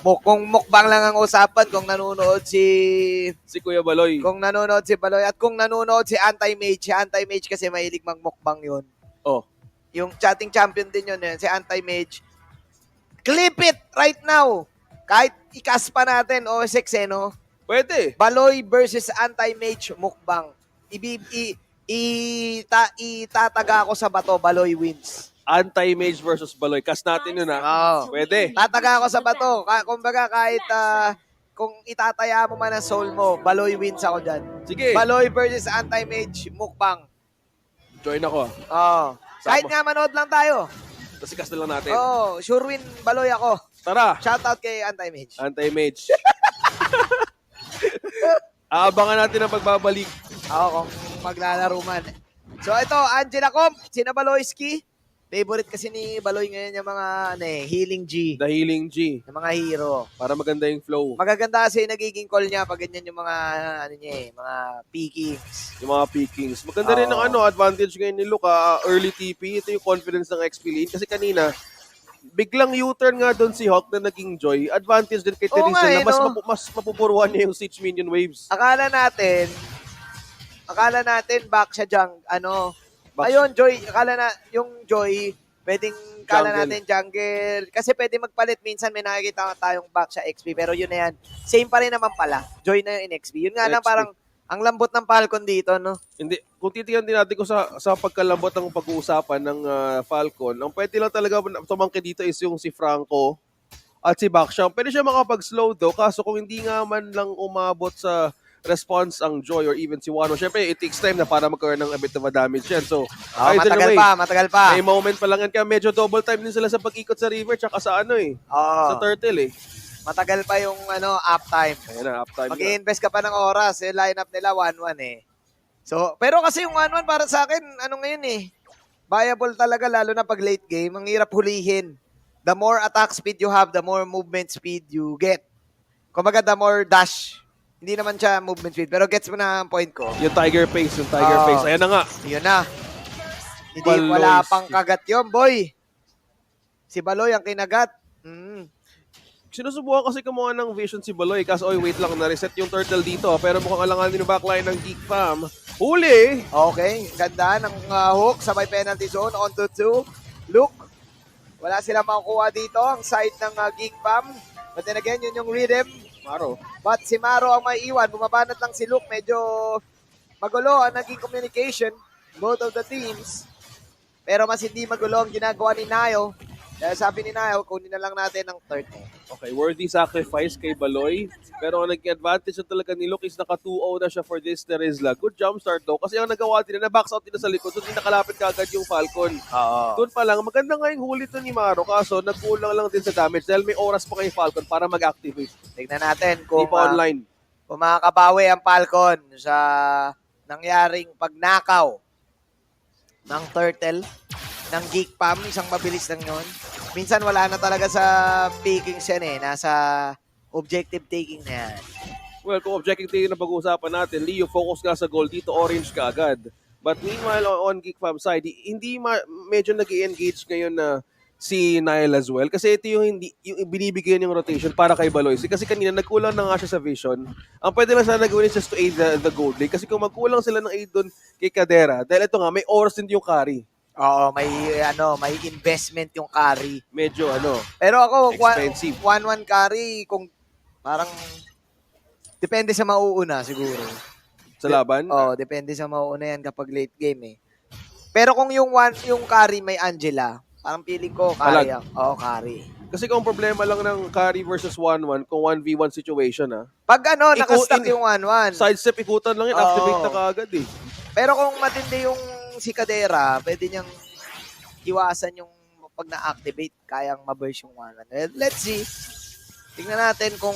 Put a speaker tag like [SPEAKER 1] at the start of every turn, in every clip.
[SPEAKER 1] Kung mukbang lang ang usapan, kung nanonood si
[SPEAKER 2] Kuya Baloy.
[SPEAKER 1] Kung nanonood si Baloy at kung nanonood si Anti-Mage kasi mahilig magmukbang yun.
[SPEAKER 2] Oh.
[SPEAKER 1] Yung chatting champion din yun, si Anti-Mage. Clip it right now. Kahit ikas pa natin, OSX no?
[SPEAKER 2] Pwede.
[SPEAKER 1] Baloy versus Anti-Mage mukbang. Itataga ako sa bato, Baloy wins.
[SPEAKER 2] Anti-Mage versus Baloy. Cast natin yun, ha?
[SPEAKER 1] Oh.
[SPEAKER 2] Pwede.
[SPEAKER 1] Tataga ako sa bato. Kumbaga kahit kung itataya mo man ang soul mo, Baloy wins ako dyan.
[SPEAKER 2] Sige.
[SPEAKER 1] Baloy versus Anti-Mage mukbang.
[SPEAKER 2] Join ako.
[SPEAKER 1] Oh. Kahit nga manood lang tayo.
[SPEAKER 2] Kasi cast na lang natin.
[SPEAKER 1] Oh, sure win Baloy ako.
[SPEAKER 2] Tara.
[SPEAKER 1] Shoutout kay Anti-Mage.
[SPEAKER 2] Anti-Mage. Aabangan natin ang pagbabalik.
[SPEAKER 1] Kung maglalaro man. So ito, Angela Comp, Sina Baloyski. Favorite kasi ni Baloy ngayon yung mga healing G.
[SPEAKER 2] The Healing G.
[SPEAKER 1] Yung mga hero.
[SPEAKER 2] Para maganda yung flow.
[SPEAKER 1] Magaganda kasi yung nagiging call niya pag ganyan yung mga, mga pickings.
[SPEAKER 2] Yung mga pickings. Maganda rin ang advantage ngayon ni Luka. Early TP. Ito yung confidence ng XP Lane. Kasi kanina, biglang U-turn nga doon si Hawk na naging Joy. Advantage din kay Teresa na mas mapupuruan niya yung siege minion waves.
[SPEAKER 1] Akala natin back siya ayun, Joy, yung Joy, pwedeng natin jungle. Kasi pwede magpalit. Minsan may nakikita tayong back sa XP. Pero yun na yan. Same pa rin naman pala. Joy na yung in XP. Yun nga lang parang ang lambot ng Falcon dito, no?
[SPEAKER 2] Hindi. Kung titignan din natin ko sa pagkalambot ng pag-uusapan ng Falcon, ang pwede lang talaga tumangki dito is yung si Franco at si Bakshan. Pwede siya makapag-slow do. Kaso kung hindi nga man lang umabot sa response ang Joy or even si Wano, syempre it takes time na para magkaroon ng a bit of a damage yan. So,
[SPEAKER 1] matagal pa.
[SPEAKER 2] May moment pa lang yan. Kaya medyo double time din sila sa pag-ikot sa river tsaka sa sa turtle
[SPEAKER 1] Matagal pa yung uptime.
[SPEAKER 2] Ayan na, uptime na.
[SPEAKER 1] Mag-i-invest ka pa ng oras. Yung lineup nila 1-1 So, pero kasi yung 1-1 para sa akin, ngayon viable talaga lalo na pag late game. Ang hirap hulihin. The more attack speed you have, the more movement speed you get. Kumbaga, the more dash. Hindi naman siya movement speed, pero gets mo na ang point ko.
[SPEAKER 2] Yung Tiger Face. Ayan na nga.
[SPEAKER 1] Yun na. Wala pang kagat yun, boy. Si Baloy ang kinagat.
[SPEAKER 2] Sinusubukan kasi kumuha ng vision si Baloy. Kaso, wait lang, na-reset yung turtle dito. Pero mukhang alangan din yung backline ng Geek Fam. Huli!
[SPEAKER 1] Okay, ganda ng hook sa may penalty zone. On to 2. Look. Wala silang makukuha dito. Ang side ng Geek Fam. But then again, yun yung rhythm.
[SPEAKER 2] Maro.
[SPEAKER 1] But si Maro ang may iwan. Bumabanat lang si Luke. Medyo magulo ang naging communication. Both of the teams. Pero mas hindi magulo ang ginagawa ni Nayo. Dahil sabi ni Nayo, kunin na lang natin ang third.
[SPEAKER 2] Okay, worthy sacrifice kay Baloy. Pero ang naging advantage na talaga ni Luke is naka 2-0 na siya for this Terizla. Good jump start though. Kasi ang nagawa din na box out din sa likod. So hindi nakalapit kagad yung Falcon. Doon pa lang, maganda nga yung huli to ni Maro. Kaso nagkulang lang din sa damage dahil may oras pa kay Falcon para mag-activate.
[SPEAKER 1] Tignan natin kung,
[SPEAKER 2] online.
[SPEAKER 1] Kung makakabawi ang Falcon sa nangyaring pagnakaw ng turtle, ng Geek Fam. Isang mabilis lang yun. Minsan wala na talaga sa pickings yan Nasa objective taking na yan.
[SPEAKER 2] Well, kung objective taking na pag-uusapan natin, Leo, focus ka sa goal dito, orange ka agad. But meanwhile, on Geek Fam side, hindi medyo nag-i-engage ngayon na si Nile as well. Kasi ito yung binibigyan yung rotation para kay Baloy. Kasi kanina nagkulang na nga siya sa vision. Ang pwede lang sana gawin is just to aid the gold lane. Kasi kung magkulang sila ng aid doon kay Kadera, dahil ito nga, may oras din yung carry.
[SPEAKER 1] Oo, may investment yung carry.
[SPEAKER 2] Medyo
[SPEAKER 1] Pero ako,
[SPEAKER 2] expensive.
[SPEAKER 1] 1-1 carry, kung parang depende sa mauuna siguro.
[SPEAKER 2] Sa laban?
[SPEAKER 1] Depende sa mauuna yan kapag late game Pero kung yung carry may Angela, parang feeling ko carry. Carry.
[SPEAKER 2] Kasi kung problema lang ng carry versus 1-1, kung 1v1 situation
[SPEAKER 1] Pag nakastack yung 1-1.
[SPEAKER 2] Sidestep, ikutan lang yun, activate na kaagad
[SPEAKER 1] Pero kung matindi yung si Kadera, pwede niyang iwasan yung pag na-activate, kayang ma-burst yung 1-1. Let's see. Tingnan natin kung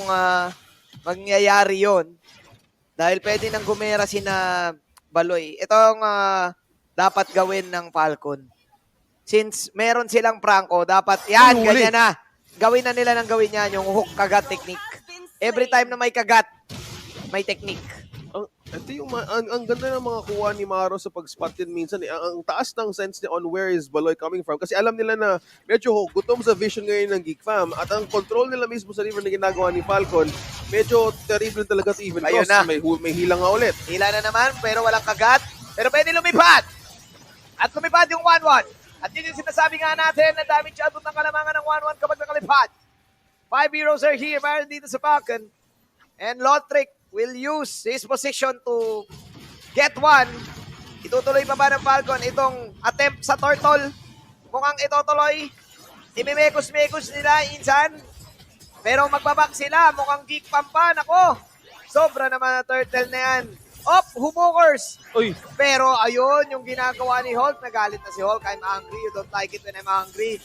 [SPEAKER 1] mangyayari yon. Dahil pwede nang gumera sina Baloy. Ito ang dapat gawin ng Falcon. Since meron silang Franco, dapat yan, ganyan na. Gawin na nila ng gawin yan, yung hook kagat technique. Every time na may kagat, may technique.
[SPEAKER 2] Ito yung, ang ganda ng mga kuha ni Maro sa pag-spot din minsan. Ang taas ng sense niya on where is Baloy coming from. Kasi alam nila na medyo gutom sa vision ngayon ng Geek Fam. At ang control nila mismo sa river na ginagawa ni Falcon, medyo terrible talaga to even
[SPEAKER 1] Ayun
[SPEAKER 2] cross.
[SPEAKER 1] na.
[SPEAKER 2] May hilang nga ulit.
[SPEAKER 1] Hila na naman, pero walang kagat. Pero pwede lumipad. At lumipad yung 1-1. At yun yung sinasabi nga natin na damage output ng kalamangan ng 1-1 kapag nakalipad. 5 heroes are here, meron dito sa Falcon. And Lotric will use his position to get one. Itutuloy pa ba ng Falcon itong attempt sa Turtle? Mukhang itutuloy. Imimekos-mekos nila, Insan. Pero magbabak sila. Mukhang Geek Pampan. Ako, sobra naman na Turtle na yan. Humokers.
[SPEAKER 2] Uy,
[SPEAKER 1] Pero ayun, yung ginagawa ni Hulk, nagalit na si Hulk. I'm angry, you don't like it when I'm angry.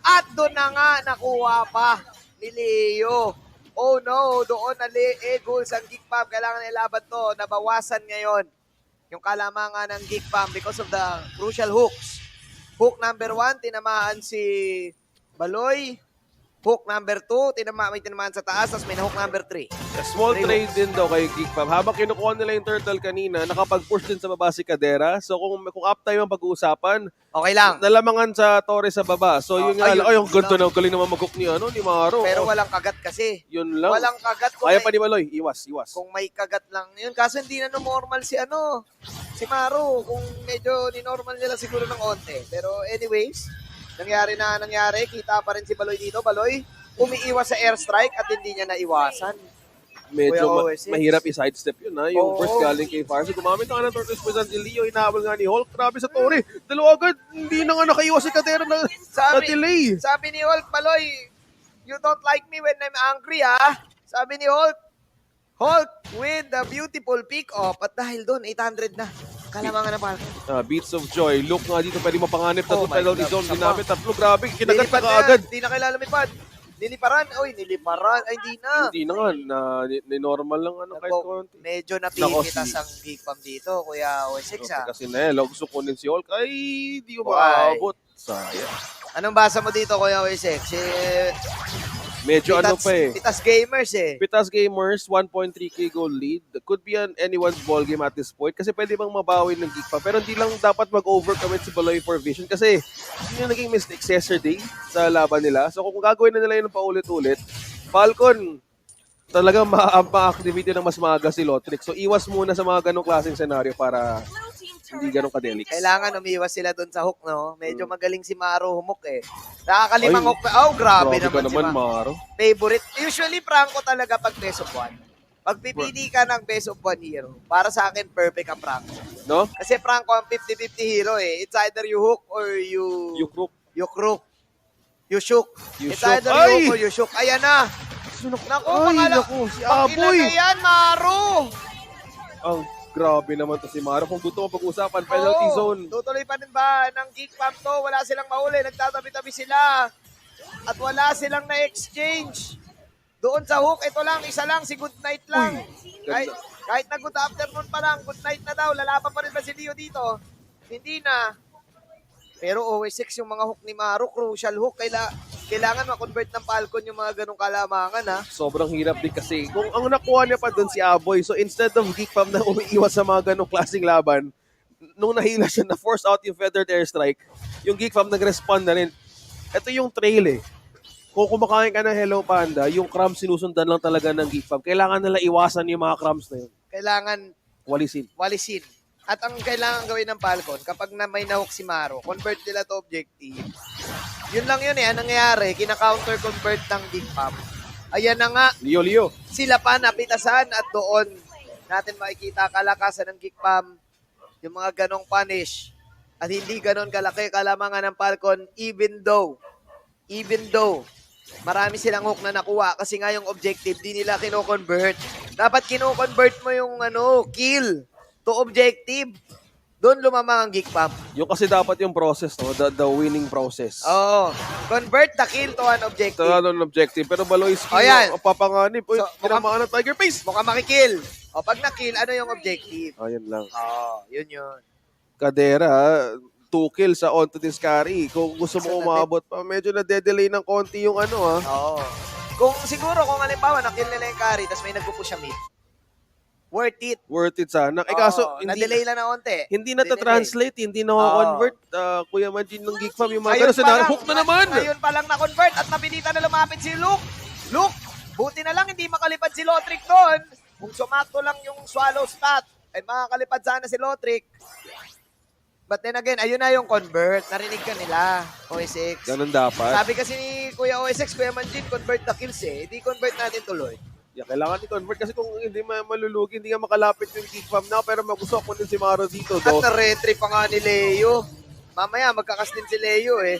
[SPEAKER 1] At doon na nga nakuha pa ni Leo. Oh no, doon na goals ang Geek Fam. Kailangan ilaban to. Nabawasan ngayon yung kalamangan ng Geek Fam because of the crucial hooks. Hook number 1, tinamaan si Baloy. Hook number 2, may tinamaan sa taas. Tapos may hook number 3.
[SPEAKER 2] a small trade din daw kay Geek Fam. Habang kinukuha nila yung turtle kanina, nakapag-push din sa baba si Kadera. So kung uptime ang pag-uusapan,
[SPEAKER 1] Okay lang.
[SPEAKER 2] nalamangan sa Torres sa baba. So yun nga,
[SPEAKER 1] ayun,
[SPEAKER 2] ay, ang ganda
[SPEAKER 1] lang.
[SPEAKER 2] na, galing naman mag-hook ni Maro.
[SPEAKER 1] Pero walang kagat kasi.
[SPEAKER 2] Yun lang.
[SPEAKER 1] Walang kagat.
[SPEAKER 2] Kaya pa ni Baloy, iwas.
[SPEAKER 1] Kung may kagat lang yun. Kaso hindi na normal si Maro. Kung medyo ni-normal nila siguro ng onte. Pero anyways, nangyari. Kita pa rin si Baloy dito. Baloy, umiiwas sa airstrike at hindi niya naiwasan.
[SPEAKER 2] Medyo
[SPEAKER 1] Kuya OS6.
[SPEAKER 2] mahirap i-sidestep yun, ha? Yung
[SPEAKER 1] Oo.
[SPEAKER 2] first galing kay Farsi. Gumamit na nga ng Tortoise Poison. Si Leo, inaabol nga ni Hulk. Grabe sa Torre. Dalawa agad. Hindi na nga nakaiwas si Kadera na delay.
[SPEAKER 1] Sabi ni Hulk, Baloy, you don't like me when I'm angry, Sabi ni Hulk with the beautiful pick-off. At dahil doon, 800 na. Kalamangan na Falcon.
[SPEAKER 2] Beats of Joy. Look nga dito, pwede mapanganib.
[SPEAKER 1] Oh
[SPEAKER 2] Tatlo
[SPEAKER 1] my
[SPEAKER 2] penalty
[SPEAKER 1] God,
[SPEAKER 2] zone.
[SPEAKER 1] isa pa.
[SPEAKER 2] Ginamit. Tatlo, grabe. Kinagat
[SPEAKER 1] Nilipad
[SPEAKER 2] na
[SPEAKER 1] na
[SPEAKER 2] kaagad.
[SPEAKER 1] yan. Hindi na kailangan lumipad. Niliparan. Niliparan. Ay, hindi na.
[SPEAKER 2] Hindi na nga. Normal lang kahit konti.
[SPEAKER 1] Medyo
[SPEAKER 2] Nako,
[SPEAKER 1] napipitas ang Geek Fam dito, Kuya OS6,
[SPEAKER 2] Kasi gusto kunin si Hulk. Ay, di ko
[SPEAKER 1] Why?
[SPEAKER 2] maabot. Sayang.
[SPEAKER 1] Anong basa mo dito, Kuya OS6?
[SPEAKER 2] Medyo
[SPEAKER 1] Pitas Gamers
[SPEAKER 2] Pitas Gamers, 1.3k goal lead. Could be anyone's ball game at this point kasi pwede bang mabawi ng Geek Fam. Pero hindi lang dapat mag-overcommit si Baloy for vision kasi yun yung naging mistake yesterday sa laban nila. So kung gagawin na nila yun paulit-ulit, Falcon, talagang ma-activate ng mas maaga si Lotric. So iwas muna sa mga ganong klaseng senaryo para hindi ganong kadelix.
[SPEAKER 1] Kailangan umiwas sila doon sa hook, no? Medyo magaling si Maro humok Nakakalimang
[SPEAKER 2] Ay,
[SPEAKER 1] hook. Grabe
[SPEAKER 2] ka
[SPEAKER 1] naman si Maro.
[SPEAKER 2] Maro.
[SPEAKER 1] Favorite. Usually, Franco talaga pag best of one. Pag pipili ka ng best of one hero, para sa akin, perfect ang Franco.
[SPEAKER 2] No?
[SPEAKER 1] Kasi Franco ang 50-50 hero It's either you hook or you
[SPEAKER 2] Crook.
[SPEAKER 1] crook. You shook.
[SPEAKER 2] You
[SPEAKER 1] It's
[SPEAKER 2] shook.
[SPEAKER 1] either you
[SPEAKER 2] Ay!
[SPEAKER 1] hook or you shook. Ayan na. Naku,
[SPEAKER 2] Si
[SPEAKER 1] pang-ilan
[SPEAKER 2] Aboy.
[SPEAKER 1] na yan, Maro.
[SPEAKER 2] Ang grabe naman to si Maro. Kung gusto mo pag-usapan, penalty zone.
[SPEAKER 1] Tutuloy pa din ba ng Geek Fam to? Wala silang mahuli. Nagtatabi-tabi sila. At wala silang na-exchange. Doon sa hook, ito lang, isa lang, si Good Night lang. Kahit na good afternoon pa lang, good night na daw. Lalaban pa rin ba si Leo dito? Hindi na. Pero always 6 yung mga hook ni Maro. Crucial hook. Kailangan ma-convert ng Falcon yung mga ganong kalamangan, Sobrang
[SPEAKER 2] hirap din kasi kung ang nakuha niya pa doon si Aboy, so instead of Geek Fam na umiiwas sa mga ganong klaseng laban, nung nahila siya na force out yung feathered airstrike, yung Geek Fam nag-respond na rin. Ito yung trail Kung kumakain ka ng Hello Panda, yung crumbs sinusundan lang talaga ng Geek Fam. Kailangan nila iwasan yung mga crumbs na yun.
[SPEAKER 1] Kailangan
[SPEAKER 2] walisin.
[SPEAKER 1] At ang kailangan gawin ng Falcon, kapag may nahook si Maro, convert nila to objective. Yun lang yun Ang nangyayari, kina-counter-convert ng Geek Fam. Ayan na nga.
[SPEAKER 2] Leo.
[SPEAKER 1] Sila pa napitasan at doon natin makikita kalakasan ng Geek Fam. Yung mga ganong punish. At hindi ganon kalaki kalamangan ng Falcon even though marami silang hook na nakuha kasi nga yung objective di nila kino-convert. Dapat kino-convert mo yung kill to objective. Doon lumamang ang Geek Fam.
[SPEAKER 2] Yung kasi dapat yung process, no? The winning process.
[SPEAKER 1] Oo. Convert the kill to an objective.
[SPEAKER 2] Ito ang objective. Pero Baloy skill,
[SPEAKER 1] yan.
[SPEAKER 2] papanganib. Uy,
[SPEAKER 1] So,
[SPEAKER 2] tinamaan ng Tiger Face.
[SPEAKER 1] Mukhang makikill. O pag na-kill, ano yung objective?
[SPEAKER 2] Ayun lang.
[SPEAKER 1] Yun yun.
[SPEAKER 2] Kadera, 2 kills sa onto this carry. Kung gusto mo umabot pa, medyo na-delay ng konti yung
[SPEAKER 1] Oo. Kung halimbawa, na-kill nila yung carry, tapos may nagpo-push siya mid. worth it.
[SPEAKER 2] Worth it sana. Eh
[SPEAKER 1] Oo,
[SPEAKER 2] kaso, hindi,
[SPEAKER 1] na-delay lang na onte.
[SPEAKER 2] hindi na-translate, hindi na-convert, Kuya Manjin ng Geek Fam. Yung mga
[SPEAKER 1] Ngayon
[SPEAKER 2] ganun,
[SPEAKER 1] pa lang,
[SPEAKER 2] hook na naman!
[SPEAKER 1] Ngayon pa lang na-convert at napilitan na lumapit si Luke. Luke, buti na lang hindi makalipad si Lotric doon. Kung sumakto lang yung swallow stat, ay makakalipad sana si Lotric. But then again, ayun na yung convert. Narinig ka nila, OSX.
[SPEAKER 2] Ganun dapat.
[SPEAKER 1] Sabi kasi ni Kuya OSX, Kuya Manjin, convert the kills eh. Hindi convert natin tuloy.
[SPEAKER 2] Yeah, kailangan i-convert kasi kung hindi malulugi, hindi nga makalapit yung Geek Fam na. Pero mag-usok mo din si Maro dito.
[SPEAKER 1] At na-retry pa nga ni Leo. Mamaya, magkakas din si Leo eh.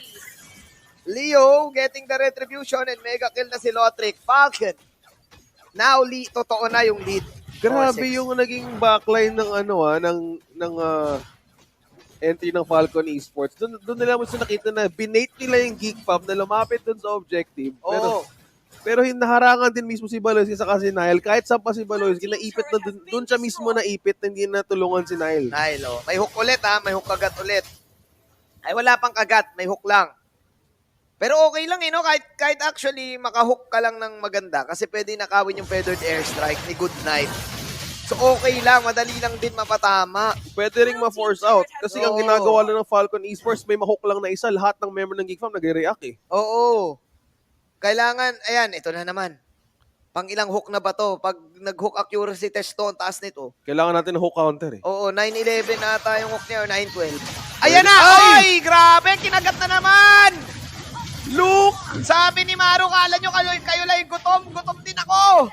[SPEAKER 1] Leo getting the retribution and mega kill na si Lotric. Falcon. Now, totoo na yung lead.
[SPEAKER 2] Grabe
[SPEAKER 1] OSX.
[SPEAKER 2] yung naging backline ng entry ng Falcon Esports. Doon nila mo nakita na binate nila yung Geek Fam na lumapit doon sa objective. Pero naharangan din mismo si Baloyski sa si Nile. Kahit saan pa si Baloyski, naipit na doon siya mismo naipit na hindi natulungan si Nile.
[SPEAKER 1] Nile, oh. May hook ulit ha, may hook kagat ulit. Ay wala pang kagat, may hook lang. Pero okay lang no? Kahit actually makahook ka lang ng maganda kasi pwede nakawin yung feathered airstrike ni Good Night. So okay lang, madali lang din mapatama.
[SPEAKER 2] Pwede ring ma-force out. Kasi ang ginagawa lang ng Falcon Esports, may ma-hook lang na isa. Lahat ng member ng Geek Fam nag-react eh.
[SPEAKER 1] Oo. Kailangan, ayan, ito na naman. Pang ilang hook na ba to? Pag nag-hook accuracy test to, ang taas nito.
[SPEAKER 2] Kailangan natin ng hook counter eh.
[SPEAKER 1] Oo, 9-11 na ata yung hook niya or 9-12. Ayan na! Ay! Grabe! Kinagat na naman!
[SPEAKER 2] Luke!
[SPEAKER 1] Sabi ni Maru, kala nyo kayo lang yung gutom. Gutom din ako!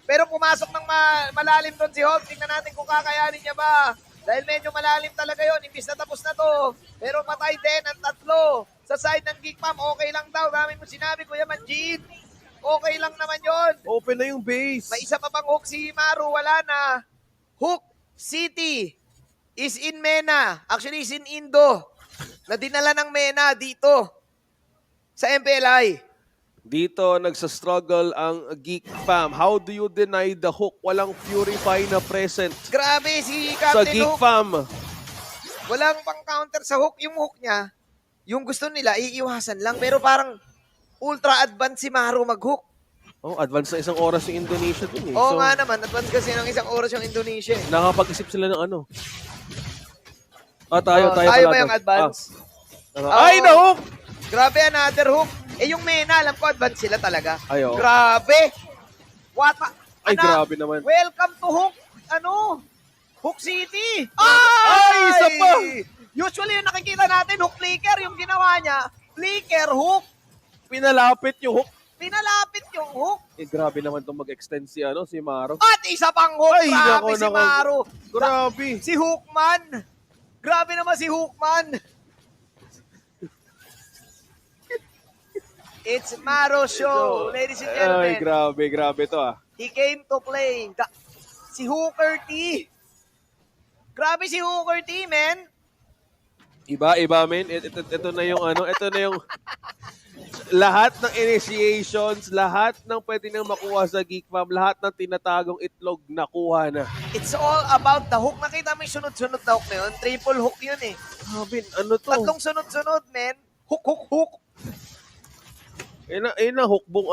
[SPEAKER 1] Pero pumasok ng malalim doon si Hulk. Tingnan natin kung kakayanin niya ba. Dahil medyo malalim talaga yon, imbis na tapos na to. Pero patay din ang tatlo. Sa side ng Geek Fam, okay lang daw. Dami mo sinabi, Kuya Manjin. Okay lang naman yon.
[SPEAKER 2] Open na yung base.
[SPEAKER 1] May isa pa bang hook si Maru? Wala na. Hook City is in Mena. Actually, is in Indo. Na dinala ng Mena dito sa MPLI.
[SPEAKER 2] Dito nagsa-struggle ang Geek Fam. How do you deny the hook? Walang Purify na present
[SPEAKER 1] Grabe, si
[SPEAKER 2] sa
[SPEAKER 1] Captain
[SPEAKER 2] Geek
[SPEAKER 1] Hook.
[SPEAKER 2] Fam.
[SPEAKER 1] Walang pang counter sa hook. Yung hook niya, yung gusto nila, iiwasan lang. Pero parang ultra advanced si Maru mag-hook.
[SPEAKER 2] Oh, advance na isang oras yung Indonesia dun eh.
[SPEAKER 1] Oo nga naman, advanced kasi ng isang oras yung Indonesia.
[SPEAKER 2] Nakapag-isip sila ng ano.
[SPEAKER 1] Tayo
[SPEAKER 2] Tayo
[SPEAKER 1] ba yung advance?
[SPEAKER 2] Ay, na-hook!
[SPEAKER 1] Grabe, another hook. Eh yung Mena, alam ko advance sila talaga.
[SPEAKER 2] Ayo.
[SPEAKER 1] Grabe! What?
[SPEAKER 2] Ay, grabe naman.
[SPEAKER 1] Welcome to Hook, Hook City!
[SPEAKER 2] Ay, isa pa!
[SPEAKER 1] Usually yung nakikita natin, hook flicker, yung ginawa niya, flicker, hook.
[SPEAKER 2] Pinalapit yung hook.
[SPEAKER 1] Pinalapit yung hook.
[SPEAKER 2] Eh, grabe naman itong mag-extend si Maro.
[SPEAKER 1] At isa pang hook.
[SPEAKER 2] Ay,
[SPEAKER 1] Grabe
[SPEAKER 2] nako,
[SPEAKER 1] si Maru.
[SPEAKER 2] Grabe.
[SPEAKER 1] Si Hookman. Grabe naman si Hookman. It's Maro Show, ladies and gentlemen.
[SPEAKER 2] Ay, grabe to
[SPEAKER 1] He came to play. Si Hooker T. Grabe si Hooker T, man.
[SPEAKER 2] Iba, men. Ito na yung ito na yung lahat ng initiations, lahat ng pwede nang makuha sa Geek Fam, lahat ng tinatagong itlog nakuha na.
[SPEAKER 1] It's all about the hook. Nakita mo yung sunod-sunod na hook na yun? Triple hook yun eh.
[SPEAKER 2] Grabe, ano to?
[SPEAKER 1] Tatlong sunod-sunod, man. Hook.
[SPEAKER 2] Eh na, hukbong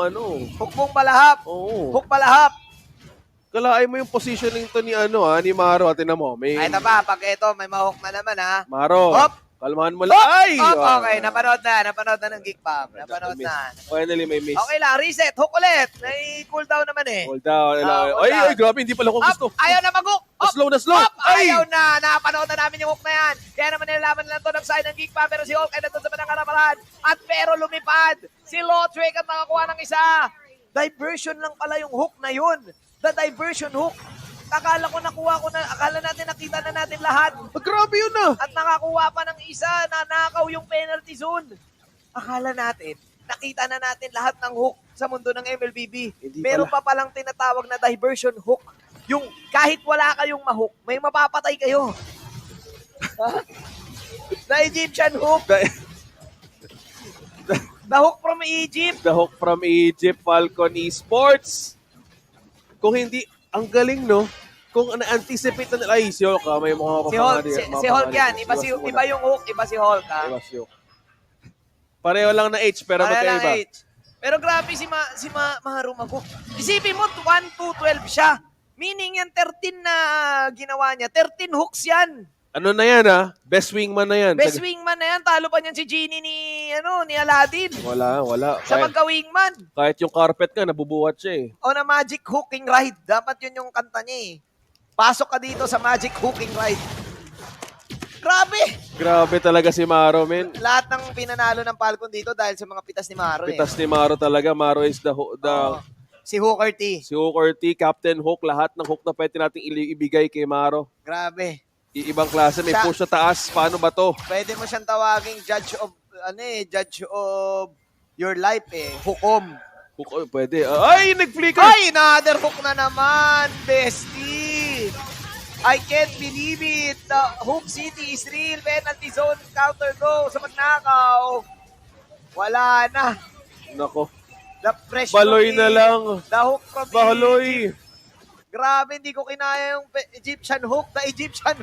[SPEAKER 1] Hukbong palahap.
[SPEAKER 2] Oo.
[SPEAKER 1] Hook palahap.
[SPEAKER 2] Kalaay mo yung positioning to ni ni Maro. Tingnan mo. May
[SPEAKER 1] Ay, taba, pag ito, may mahok na naman ha.
[SPEAKER 2] Maro.
[SPEAKER 1] Hop!
[SPEAKER 2] Kalmahan mo lang.
[SPEAKER 1] Hop!
[SPEAKER 2] Ay!
[SPEAKER 1] Hop! Okay, napanood na ng Geek Fam. Napanood na.
[SPEAKER 2] Finally, may miss.
[SPEAKER 1] Okay lang, reset, hook ulit. May cooldown naman eh.
[SPEAKER 2] Hold down.
[SPEAKER 1] Hold
[SPEAKER 2] Ay,
[SPEAKER 1] down.
[SPEAKER 2] grabe. Hindi pala ko gusto.
[SPEAKER 1] Up, ayaw na mag-hook. Up,
[SPEAKER 2] Slow na slow.
[SPEAKER 1] up,
[SPEAKER 2] Ay!
[SPEAKER 1] ayaw na. Napanood na namin yung hook na yan. Kaya naman nilalaman nila ito ng side ng Geek Fam. Pero si Hulk ay nandun sa panangarapalan. At pero lumipad. Si Lotric at nakakuha ng isa. Diversion lang pala yung hook na yun. The diversion hook. Akala natin nakita na natin lahat.
[SPEAKER 2] Grabe yun na.
[SPEAKER 1] At nakakuha pa ng isa na nakaw yung penalty zone. Akala natin, nakita na natin lahat ng hook sa mundo ng MLBB.
[SPEAKER 2] Hindi
[SPEAKER 1] Meron
[SPEAKER 2] pala.
[SPEAKER 1] pa palang tinatawag na diversion hook. Yung kahit wala kayong mahook, may mapapatay kayo. The Egyptian hook. The hook from Egypt.
[SPEAKER 2] The hook from Egypt, Falcon Esports. Kung hindi, ang galing, no? Kung na-anticipate na nila, ay, si Hulk, may mga
[SPEAKER 1] Si Hulk yan. Iba yung hook, iba si Hulk.
[SPEAKER 2] Iba si Hulk. Pareho lang na H, pero magkaiba.
[SPEAKER 1] Pero grabe si Maharu mag-hook. Isipin mo, 1-2-12 siya. Meaning yan 13 na ginawa niya, 13 hooks yan.
[SPEAKER 2] Ano na yan ha? Best wingman na yan.
[SPEAKER 1] Best wingman na yan, talo pa niyan si Genie ni Aladdin.
[SPEAKER 2] Wala.
[SPEAKER 1] Sa
[SPEAKER 2] Kahit,
[SPEAKER 1] magka-wingman.
[SPEAKER 2] kahit yung carpet nga, nabubuhat siya eh.
[SPEAKER 1] O na Magic Hooking Ride. Dapat yun yung kanta niya eh. Pasok ka dito sa Magic Hooking Ride. Grabe!
[SPEAKER 2] Grabe talaga si Maro, men.
[SPEAKER 1] Lahat ng pinanalo ng Falcon dito dahil sa mga pitas ni Maro
[SPEAKER 2] Pitas ni Maro talaga. Maro is
[SPEAKER 1] Oo. Si Hooker T.
[SPEAKER 2] si Hooker T, Captain Hook, lahat ng hook na pwede nating ibigay kay Maro.
[SPEAKER 1] Grabe.
[SPEAKER 2] Ibang klase, may
[SPEAKER 1] Siya-
[SPEAKER 2] push sa taas. Paano ba to?
[SPEAKER 1] Pwede mo siyang tawaging judge of your life eh. Hukom.
[SPEAKER 2] Hook, oh, pwede. Ay, nag-flicker!
[SPEAKER 1] Ay, another hook na naman, bestie. I can't believe it. The Hook City is real. Penalty zone counter go sa magnakaw. Wala na.
[SPEAKER 2] Nako.
[SPEAKER 1] The fresh
[SPEAKER 2] Baloy na lang.
[SPEAKER 1] The hook from
[SPEAKER 2] Baloy.
[SPEAKER 1] Grabe, hindi ko kinaya yung Egyptian hook. The Egyptian